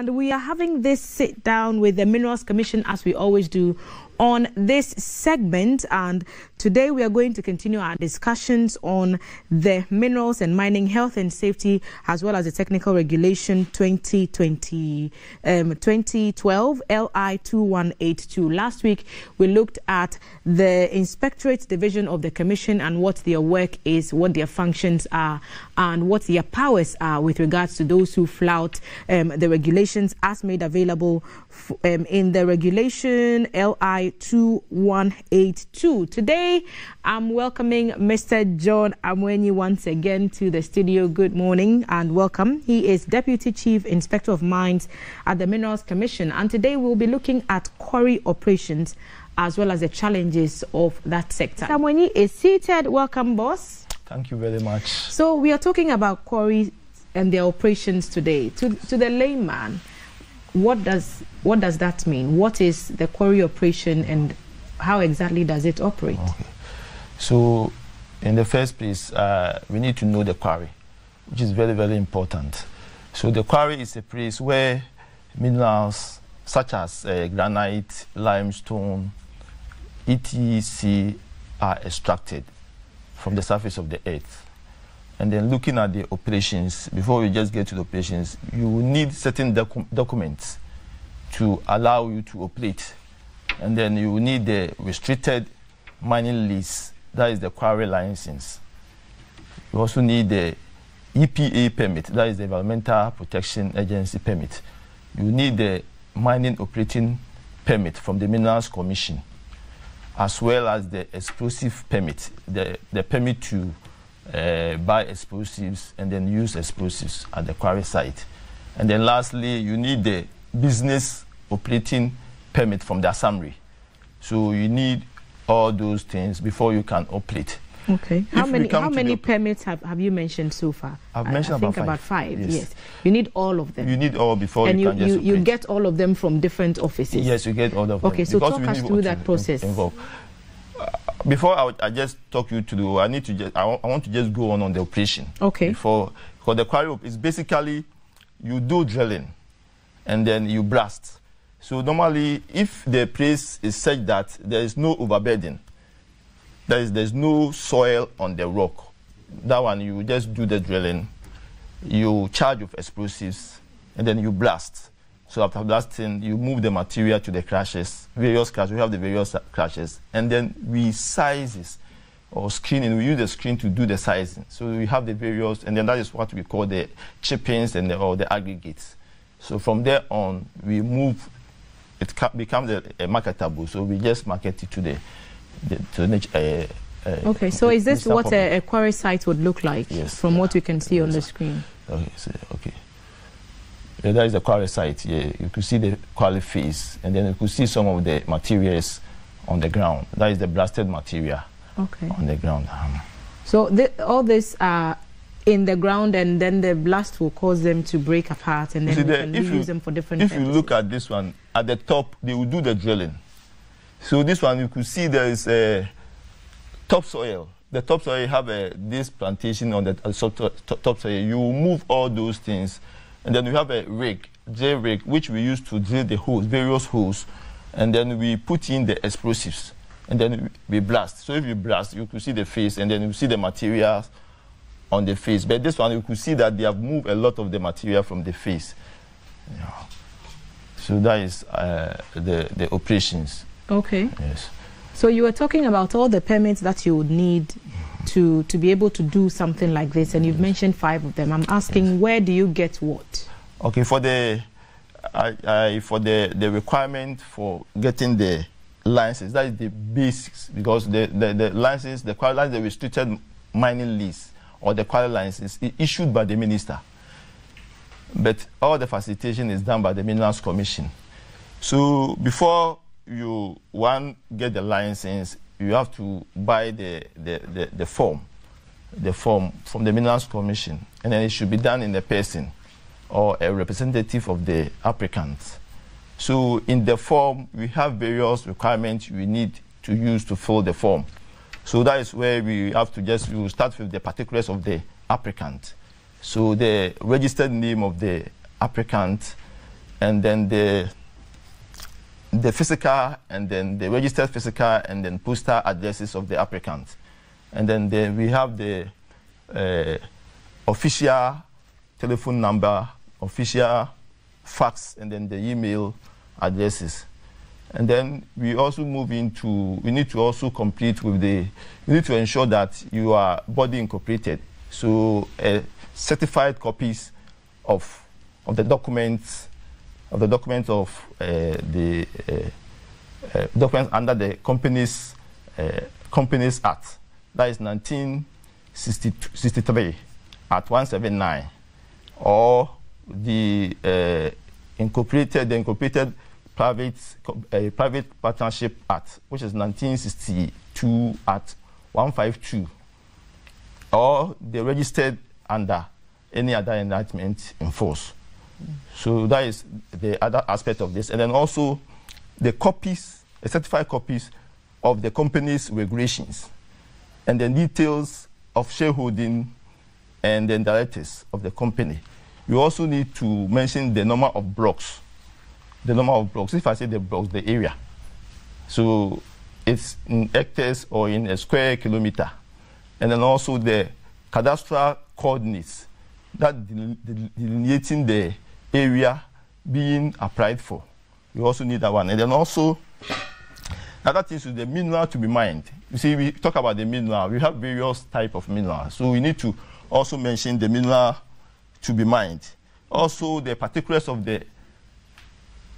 And we are having this sit down with the Minerals Commission, as we always do on this segment, and today we are going to continue our discussions on the Minerals and Mining Health and Safety, as well as the Technical Regulation 2012 LI 2182. Last week we looked at the Inspectorate Division of the Commission and what their work is, what their functions are, and what their powers are with regards to those who flout the regulations as made available in the regulation LI 2182. Today, I'm welcoming Mr. John Amwenyi once again to the studio. Good morning and welcome. He is Deputy Chief Inspector of Mines at the Minerals Commission, and today we'll be looking at quarry operations as well as the challenges of that sector. Amwenyi is seated. Welcome, boss. Thank you very much. So we are talking about quarries and their operations today. To the layman, what does that mean? What is the quarry operation and how exactly does it operate? Okay. So in the first place, we need to know the quarry, which is very, very important. So the quarry is a place where minerals such as granite, limestone, etc. are extracted from the surface of the earth. And then looking at the operations, before we just get to the operations, you will need certain documents to allow you to operate. And then you will need the restricted mining lease, that is the quarry license. You also need the EPA permit, that is the Environmental Protection Agency permit. You need the mining operating permit from the Minerals Commission, as well as the explosive permit, the permit to buy explosives and then use explosives at the quarry site. And then lastly, you need the business operating permit from the assembly. So you need all those things before you can operate. Okay. How many permits have you mentioned so far? I've mentioned about five. Yes. You need all of them. You need all before and you can just you get all of them from different offices. Yes, you get all of them. Okay, so talk us through that process. Before I just talk you to the, I want to just go on the operation. Okay. Because the quarry is basically you do drilling and then you blast. So normally, if the place is such that there is no overburden, there's no soil on the rock, that one you just do the drilling, you charge of explosives, and then you blast. So after blasting, you move the material to the crushes, various crushes. We have the various crushes, and then we sizes or screening. We use the screen to do the sizing. So we have the various, and then that is what we call the chippings and or the aggregates. So from there on, we move. It becomes a marketable. So we just market it to the okay. So is this what a quarry site would look like? Yes. From what you can see on the screen. Okay. So, okay. Yeah, that is the quarry site. Yeah, you could see the quarry face, and then you could see some of the materials on the ground. That is the blasted material. Okay. On the ground. So all this are in the ground, and then the blast will cause them to break apart, and then you can use them for different purposes. If you look at this one, at the top, they will do the drilling. So this one, you could see there is a topsoil. The topsoil, you have this plantation on the topsoil. You move all those things. And then we have a rig, J-rig, which we use to drill the holes, various holes. And then we put in the explosives. And then we blast. So if you blast, you could see the face, and then you see the materials on the face. But this one, you could see that they have moved a lot of the material from the face. Yeah. So that is the operations. Okay. Yes. So you were talking about all the permits that you would need to be able to do something like this, and you've mentioned 5 of them. I'm asking, where do you get what? Okay, for the requirement for getting the license, that is the basics, because the license, the quarry license, the restricted mining lease or the quarry license is issued by the minister, but all the facilitation is done by the Minerals Commission. So before you get the license, you have to buy the form from the Minerals Commission, and then it should be done in a person or a representative of the applicant. So in the form, we have various requirements we need to use to fill the form. So that is where we have to we will start with the particulars of the applicant. So the registered name of the applicant, and then the physical, and then the registered physical, and then postal addresses of the applicant. And then we have the official telephone number, official fax, and then the email addresses. And then we also move into, we need to also complete with the, we need to ensure that you are body incorporated. So certified copies of the documents, of the documents under the Companies Act. That is 1963 at 179, or the incorporated private partnership act, which is 1962 at 152, or the registered under any other enactment in force. So that is the other aspect of this. And then also the copies, the certified copies of the company's regulations, and the details of shareholding and the directors of the company. You also need to mention the number of blocks. The number of blocks, if I say the blocks, the area. So it's in hectares or in a square kilometer. And then also the cadastral coordinates, that delineating the area being applied for. You also need that one. And then also, another thing is the mineral to be mined. You see, we talk about the mineral. We have various types of minerals. So we need to also mention the mineral to be mined. Also, the particulars of the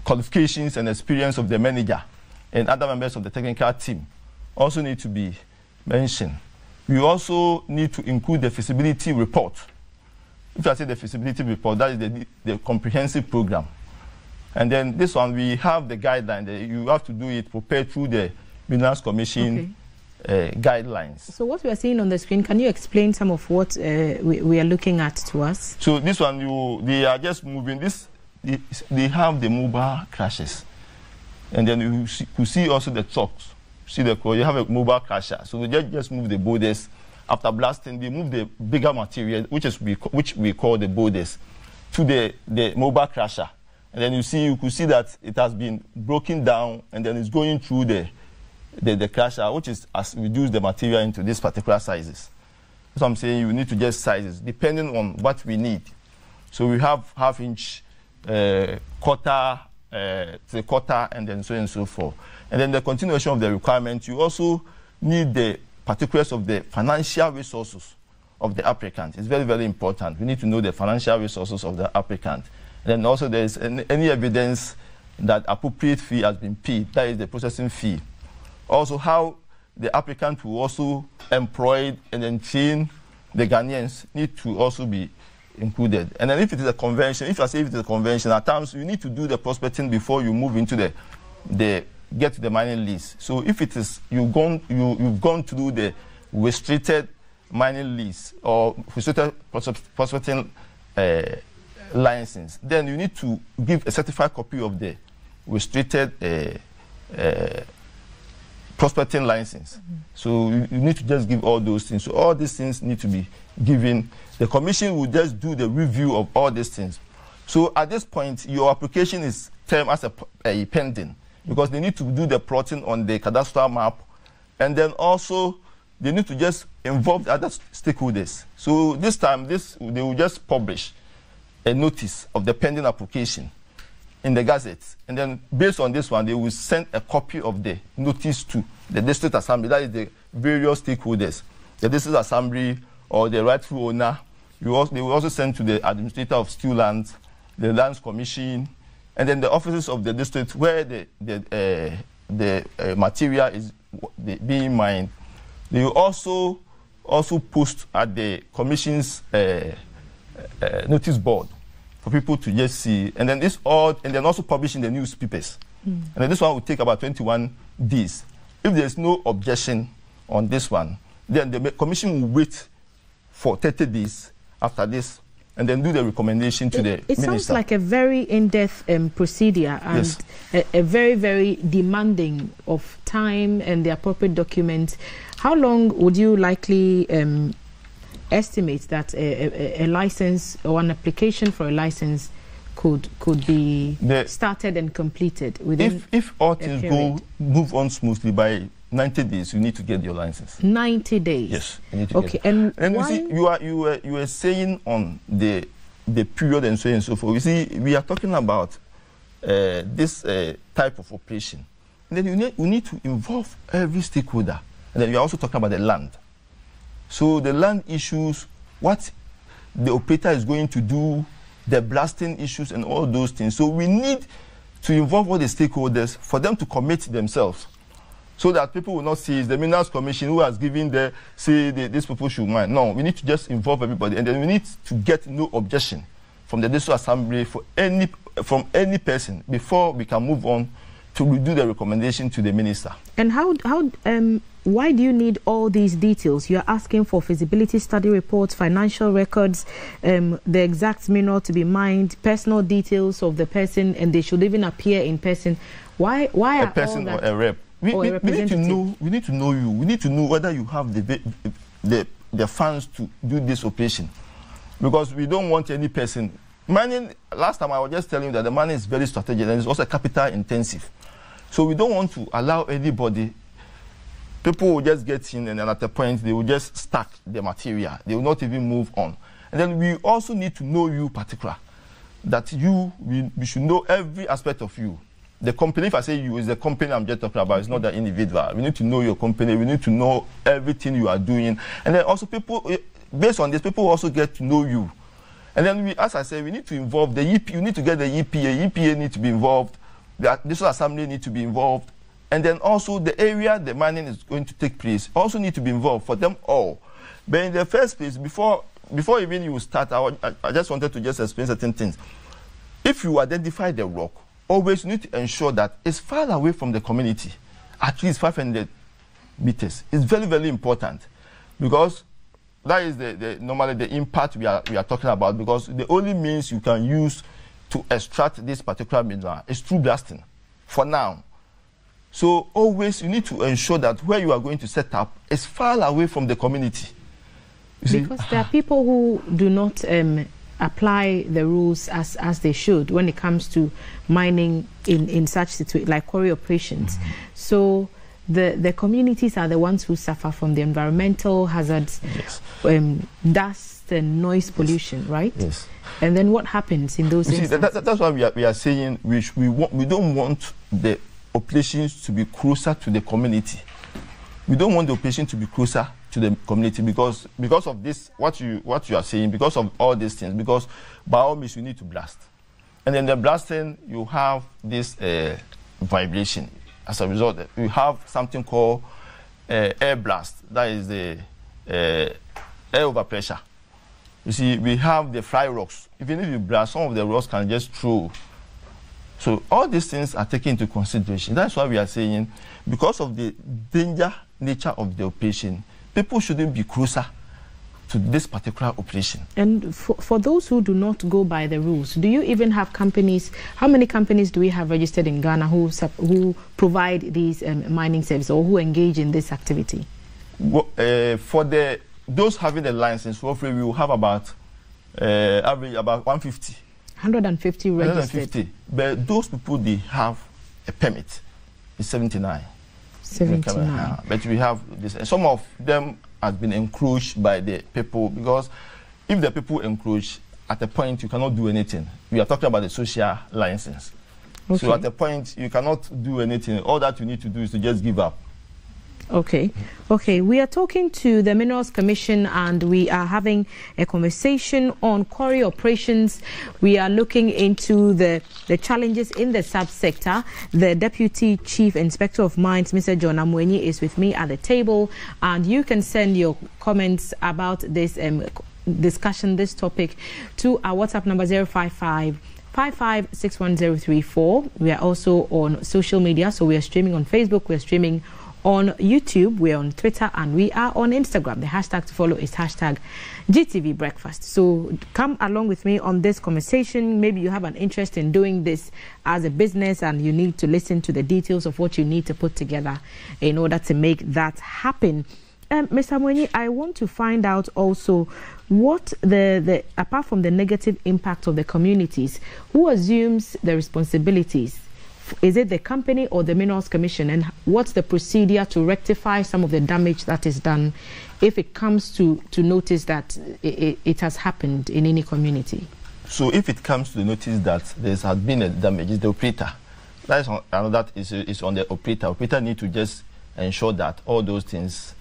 qualifications and experience of the manager and other members of the technical team also need to be mentioned. We also need to include the feasibility report. If I say the feasibility report, that is the comprehensive program. And then this one, we have the guideline. You have to do it prepared through the Minerals Commission guidelines. So what we are seeing on the screen, can you explain some of what we are looking at to us? So this one, they are just moving this. They have the mobile crashes, and then you see also the trucks. See you have a mobile crusher. So they just move the boulders. After blasting, they move the bigger material, which we call the boulders, to the mobile crusher. And then you could see that it has been broken down, and then it's going through the crusher, which has reduced the material into these particular sizes. So I'm saying you need to just sizes depending on what we need. So we have half-inch, quarter, quarter, and then so on and so forth. And then the continuation of the requirement, you also need the particulars of the financial resources of the applicant. It's very, very important. We need to know the financial resources of the applicant. And then also there is any evidence that appropriate fee has been paid, that is the processing fee. Also how the applicant will also employ and then train the Ghanaians need to also be included. And then if it is a convention, if I say if it is a convention, at times you need to do the prospecting before you move into get to the mining lease. So if it is you've gone to do the restricted mining lease or restricted prospecting license, then you need to give a certified copy of the restricted prospecting license. So you need to just give all those things. So all these things need to be given. The commission will just do the review of all these things. So at this point, your application is termed as a pending, because they need to do the plotting on the cadastral map, and then also they need to just involve the other stakeholders. So this time, they will just publish a notice of the pending application in the Gazette, and then based on this one, they will send a copy of the notice to the district assembly, that is the various stakeholders, the district assembly or the rightful owner. They will also send to the administrator of still lands, the lands commission, and then the offices of the district where the material is being mined. They will also post at the commission's notice board for people to just see, and then also publish in the newspapers. And then this one will take about 21 days. If there's no objection on this one, then the commission will wait for 30 days after this, and then do the recommendation to the minister. It sounds like a very in-depth procedure, and yes, a very, very demanding of time and the appropriate documents. How long would you likely estimate that a license or an application for a license could be started and completed within. If all things move on smoothly, by 90 days, you need to get your license. 90 days. Yes, you need to okay. Get it. And why? You see, you were saying on the period and so on and so forth. You see, we are talking about this type of operation. And then we need to involve every stakeholder. And then we are also talking about the land. So the land issues, what the operator is going to do, the blasting issues and all those things. So we need to involve all the stakeholders for them to commit themselves, so that people will not see it's the Minerals Commission who has given these people should mine. No, we need to just involve everybody, and then we need to get no objection from the District Assembly from any person before we can move on to do the recommendation to the minister. And why do you need all these details? You're asking for feasibility study reports, financial records, the exact mineral to be mined, personal details of the person, and they should even appear in person. Why a person or a rep? We need to know. We need to know you. We need to know whether you have the funds to do this operation, because we don't want any person. Mining. Last time I was just telling you that the mining is very strategic and it's also capital intensive. So we don't want to allow anybody. People will just get in, and then at a point they will just stack the material. They will not even move on. And then we also need to know you particular, that we should know every aspect of you. The company, if I say you, is the company I'm just talking about. It's not the individual. We need to know your company. We need to know everything you are doing. And then also people, based on this, people also get to know you. And then as I said, we need to involve the EP. You need to get the EPA. EPA need to be involved. The District Assembly need to be involved. And then also the area the mining is going to take place also need to be involved for them all. But in the first place, before even you start, I just wanted to just explain certain things. If you identify the rock, always you need to ensure that it's far away from the community, at least 500 meters. It's very, very important, because that is normally the impact we are talking about, because the only means you can use to extract this particular mineral is through blasting for now. So always you need to ensure that where you are going to set up is far away from the community. Because there are people who do not apply the rules as they should when it comes to mining in such situations like quarry operations. So the communities are the ones who suffer from the environmental hazards, yes. Dust and noise pollution, right? Yes. And then what happens in those instances? That's why we are saying we don't want the operations to be closer to the community. We don't want the operation to be closer to the community because of this, what you are saying, because of all these things, because by all means you need to blast. And then the blasting, you have this vibration. As a result, you have something called air blast. That is the air overpressure. You see, we have the fly rocks. Even if you blast, some of the rocks can just throw. So all these things are taken into consideration. That's why we are saying, because of the danger nature of the operation, people shouldn't be closer to this particular operation. And for those who do not go by the rules, do you even have companies? How many companies do we have registered in Ghana who provide these mining services or who engage in this activity? Well, for those having the license, roughly we will have about average about 150. 150 registered. 150. But those people, they have a permit. It's 79. 79. But we have this. And some of them have been encroached by the people, because if the people encroach, at a point you cannot do anything. We are talking about the social license. Okay. So at a point you cannot do anything. All that you need to do is to just give up. Okay. Okay. We are talking to the Minerals Commission and we are having a conversation on quarry operations. We are looking into the challenges in the subsector. The Deputy Chief Inspector of Mines, Mr. John Amwenyi, is with me at the table, and you can send your comments about this discussion, this topic, to our WhatsApp number 055 556134. We are also on social media, so we are streaming on Facebook, we are streaming on YouTube, we're on Twitter, and we are on Instagram. The hashtag to follow is hashtag GTV Breakfast. So come along with me on this conversation. Maybe you have an interest in doing this as a business and you need to listen to the details of what you need to put together in order to make that happen. Mr. Mwenyi, I want to find out also what apart from the negative impact of the communities, who assumes the responsibilities? Is it the company or the Minerals Commission? And what's the procedure to rectify some of the damage that is done if it comes to notice that it has happened in any community? So if it comes to notice that there has been a damage, it's the operator. That is another is on the operator. Operator need to just ensure that all those things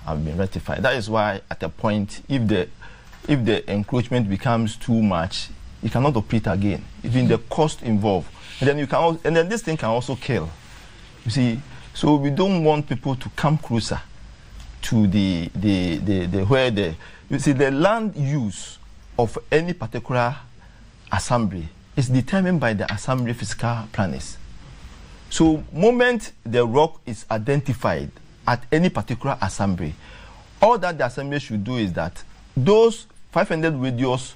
have been rectified. That is why at a point, if the encroachment becomes too much, you cannot operate again. Even the cost involved. And then and then this thing can also kill. You see, so we don't want people to come closer to where you see the land use of any particular assembly is determined by the assembly physical planners. So moment the rock is identified at any particular assembly, all that the assembly should do is that those 500 radius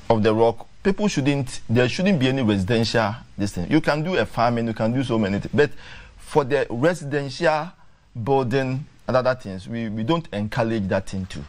of the rock, there shouldn't be any residential distance. You can do a farming, you can do so many things, but for the residential building and other things, we don't encourage that thing to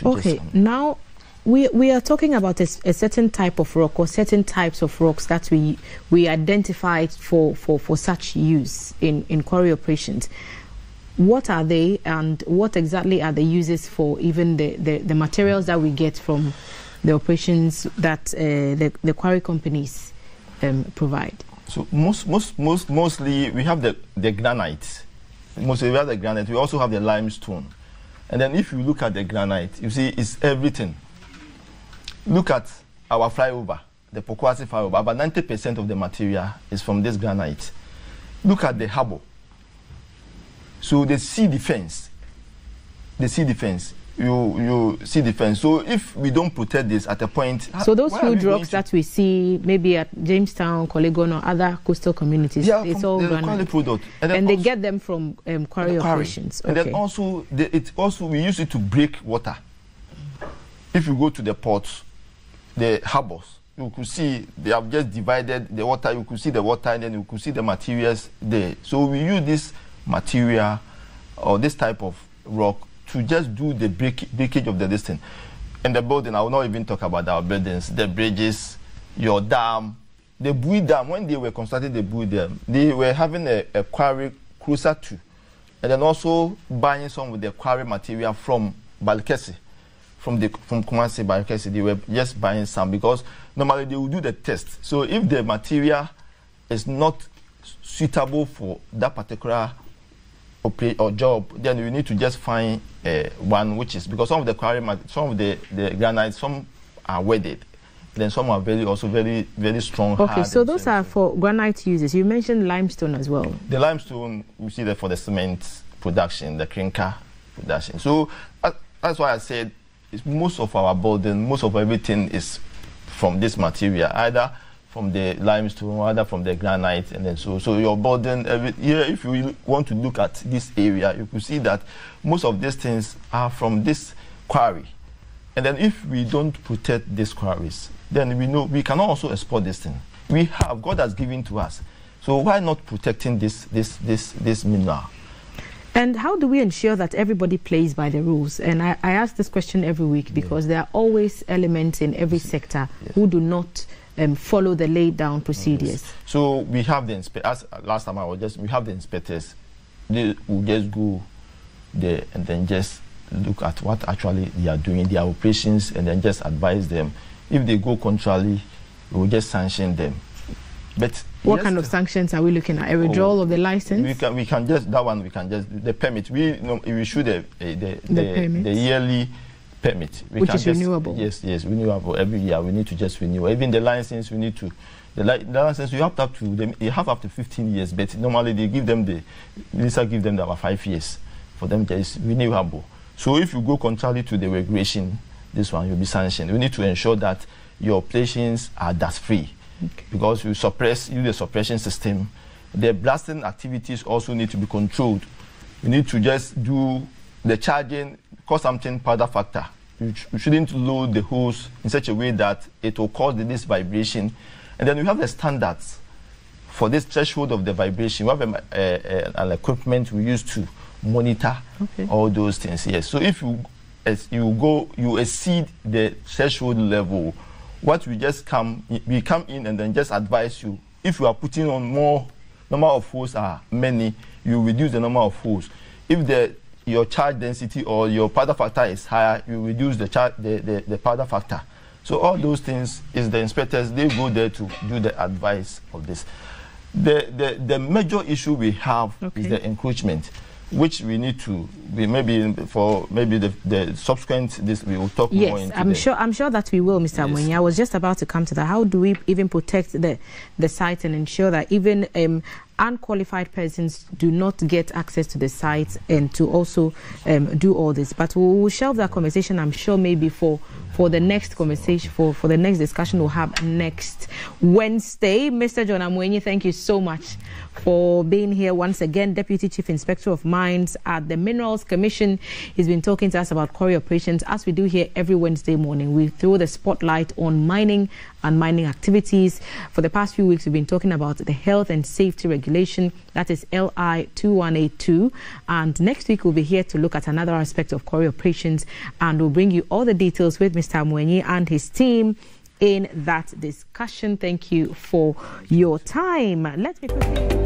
okay, now we are talking about a certain type of rock or certain types of rocks that we identified for such use in quarry operations. What are they, and what exactly are the uses for even the materials that we get from the operations that the quarry companies provide? So mostly we have the granite. Mostly we have the granite. We also have the limestone. And then if you look at the granite, you see it's everything. Look at our flyover, the Pokwasi flyover. About 90% of the material is from this granite. Look at the harbour. So the sea defense, you see defense. So if we don't protect this at a point, so those huge rocks that we see maybe at Jamestown, Colegon, or other coastal communities, it's all granite. Product. And they get them from quarry operations. And then also, we use it to break water. If you go to the ports, the harbours, you could see they have just divided the water. You could see the water, and then you could see the materials there. So we use this material or this type of rock to just do the breakage of the distance. And the building, I will not even talk about our buildings, the bridges, your dam, the Bui Dam. When they were constructing the Bui Dam, they were having a quarry closer to, and then also buying some of the quarry material from Balkesi. From Kumasi, Balkesi, they were just buying some because normally they will do the test. So if the material is not suitable for that particular or job, then you need to just find one which is, because some of the quarry, some of the granite, some are weathered, then some are very strong. Okay, so those are for granite uses. You mentioned limestone as well. The limestone, we see that for the cement production, the clinker production. So that's why I said most of our building, most of everything is from this material, either from the limestone, either from the granite, and then so your building. If you want to look at this area, you can see that most of these things are from this quarry. And then if we don't protect these quarries, then we know we cannot also export this thing. God has given to us. So why not protecting this mineral? And how do we ensure that everybody plays by the rules? And I ask this question every week because there are always elements in every sector who do not follow the laid down procedures. So we have the inspectors. Last time we have the inspectors. They will just go there and then just look at what actually they are doing, their operations, and then just advise them. If they go contrary, we will just sanction them. But what kind of sanctions are we looking at? A withdrawal of the license? We can just the permit. We issue the yearly permit, which is renewable. Yes, renewable every year. We need to just renew. Even the license, we need to. The license you have up to 15 years, but normally they give them about 5 years for them to is renewable. So if you go contrary to the regulation, this one you'll be sanctioned. We need to ensure that your operations are dust free. Okay. Because you use the suppression system. The blasting activities also need to be controlled. You need to just do the charging, cause something powder factor. You shouldn't load the hose in such a way that it will cause this vibration. And then we have the standards for this threshold of the vibration. We have an equipment we use to monitor all those things. Yes. So if you exceed the threshold level, what we come in and then just advise you. If you are putting on more, number of holes are many, you reduce the number of holes. If your charge density or your powder factor is higher, you reduce the powder factor. So all those things is the inspectors, they go there to do the advice of this. The major issue we have is the encroachment, which we need to maybe the subsequent this we will talk more into. Yes, I'm sure that we will, Mr. Amoyenyi. I was just about to come to that. How do we even protect the site and ensure that even unqualified persons do not get access to the sites and to also do all this? But we will shelve that conversation, I'm sure, maybe for the next conversation, for the next discussion we'll have next Wednesday. Mr. John Amoyenyi, thank you so much for being here once again, Deputy Chief Inspector of Mines at the Minerals Commission. He's been talking to us about quarry operations. As we do here every Wednesday morning, we throw the spotlight on mining and mining activities. For the past few weeks, we've been talking about the health and safety regulation, that is LI 2182. And next week, we'll be here to look at another aspect of quarry operations, and we'll bring you all the details with Mr. Amoyenyi and his team in that discussion. Thank you for your time. Let me quickly